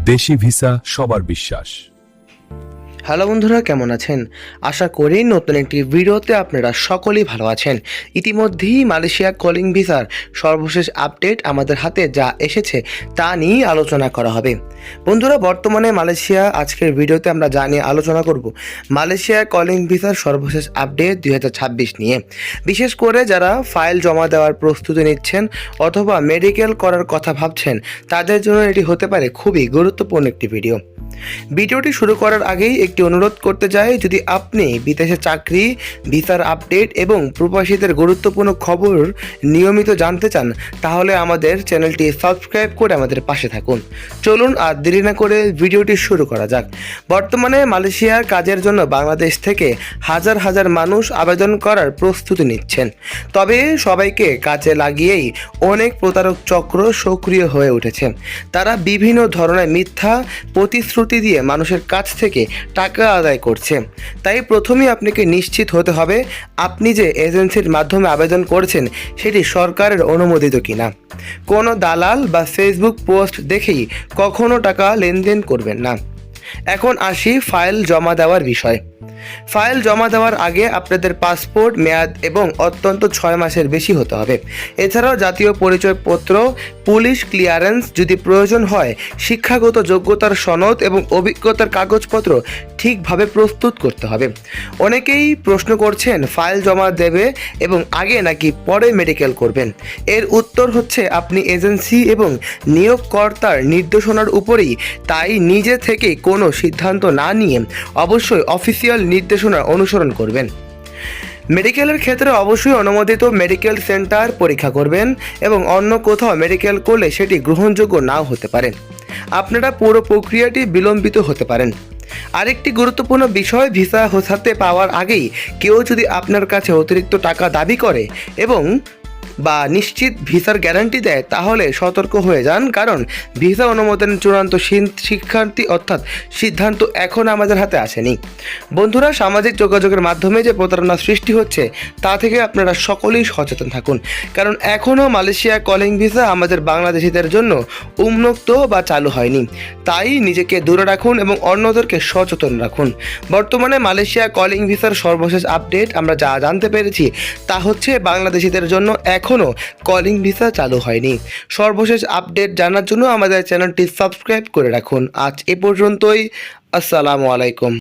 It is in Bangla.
দেশি ভিসা সবার বিশ্বাস। হ্যালো বন্ধুরা, কেমন আছেন? আশা করি নতুন একটি ভিডিওতে আপনারা সকলেই ভালো আছেন। ইতিমধ্যেই মালয়েশিয়া কলিং ভিসার সর্বশেষ আপডেট আমাদের হাতে যা এসেছে তা নিয়ে আলোচনা করা হবে। বন্ধুরা, বর্তমানে মালয়েশিয়া আজকের ভিডিওতে আমরা যা নিয়ে আলোচনা করব, মালয়েশিয়া কলিং ভিসার সর্বশেষ আপডেট 2026 নিয়ে। বিশেষ করে যারা ফাইল জমা দেওয়ার প্রস্তুতি নিচ্ছেন অথবা মেডিকেল করার কথা ভাবছেন তাদের জন্য এটি হতে পারে খুবই গুরুত্বপূর্ণ একটি ভিডিও। ভিডিওটি শুরু করার আগেই একটি অনুরোধ করতে চাই, যদি আপনি বিদেশে চাকরি, ভিসার আপডেট এবং প্রবাসীদের গুরুত্বপূর্ণ খবর নিয়মিত জানতে চান তাহলে আমাদের চ্যানেলটি সাবস্ক্রাইব করে আমাদের পাশে থাকুন। চলুন আর দেরি না করে ভিডিওটি শুরু করা যাক। বর্তমানে মালয়েশিয়ার কাজের জন্য বাংলাদেশ থেকে হাজার হাজার মানুষ আবেদন করার প্রস্তুতি নিচ্ছেন। তবে সবাইকে কাজে লাগিয়েই অনেক প্রতারক চক্র সক্রিয় হয়ে উঠেছে। তারা বিভিন্ন ধরনের মিথ্যা প্রতিশ্রুতি দিয়ে মানুষের কাছ থেকে টাকা আদায় করছে। তাই প্রথমেই আপনাকে নিশ্চিত হতে হবে আপনি যে এজেন্সির মাধ্যমে আবেদন করছেন সেটি সরকারের অনুমোদিত কিনা। কোনো দালাল বা ফেসবুক পোস্ট দেখেই কখনো টাকা লেনদেন করবেন না। এখন আসি ফাইল জমা দেওয়ার বিষয়। ফাইল জমা দেওয়ার আগে আপনাদের পাসপোর্ট মেয়াদ এবং অত্যন্ত 6 মাসের বেশি হতে হবে। এছাড়াও জাতীয় পরিচয়পত্র, পুলিশ ক্লিয়ারেন্স, যদি প্রয়োজন হয় শিক্ষাগত যোগ্যতার সনদ এবং অভিজ্ঞতার কাগজপত্র ঠিকভাবে প্রস্তুত করতে হবে। অনেকেই প্রশ্ন করছেন ফাইল জমা দেবে এবং আগে নাকি পরে মেডিকেল করবেন। এর উত্তর হচ্ছে আপনি এজেন্সি এবং নিয়োগকর্তার নির্দেশনার উপরেই, তাই নিজে থেকে কোনো সিদ্ধান্ত না নিয়ে অবশ্যই অফিসিয়াল নির্দেশনা অনুসরণ করবেন। মেডিকেলের ক্ষেত্রে অবশ্যই অনুমোদিত মেডিকেল সেন্টার পরীক্ষা করবেন এবং অন্য কোথাও মেডিকেল করলে সেটি গ্রহণযোগ্য নাও হতে পারে। আপনারা পুরো প্রক্রিয়াটি বিলম্বিত হতে পারেন। আরেকটি গুরুত্বপূর্ণ বিষয়, ভিসা হাতে পাওয়ার আগেই কেউ যদি আপনার কাছে অতিরিক্ত টাকা দাবি করে এবং নিশ্চিত ভিসার গ্যারান্টি দেয় তাহলে সতর্ক হয়ে যান, কারণ ভিসা অনুমোদনের চূড়ান্ত শিক্ষার্থী অর্থাৎ সিদ্ধান্ত এখন আমাদের হাতে আসেনি। বন্ধুরা, সামাজিক যোগাযোগের মাধ্যমে যে প্রতারণা সৃষ্টি হচ্ছে তা থেকে আপনারা সকলেই সচেতন থাকুন, কারণ এখনও মালয়েশিয়া কলিং ভিসা আমাদের বাংলাদেশিদের জন্য উন্মুক্ত বা চালু হয়নি। তাই নিজেকে দূরে রাখুন এবং অন্যদেরকে সচেতন রাখুন। বর্তমানে মালয়েশিয়া কলিং ভিসার সর্বশেষ আপডেট আমরা যা জানতে পেরেছি তা হচ্ছে বাংলাদেশিদের জন্য এখনও কলিং ভিসা চালু হয়নি। সর্বশেষ আপডেট জানার জন্য আমাদের চ্যানেলটি সাবস্ক্রাইব করে রাখুন। আজ এ পর্যন্তই। আসসালামু আলাইকুম।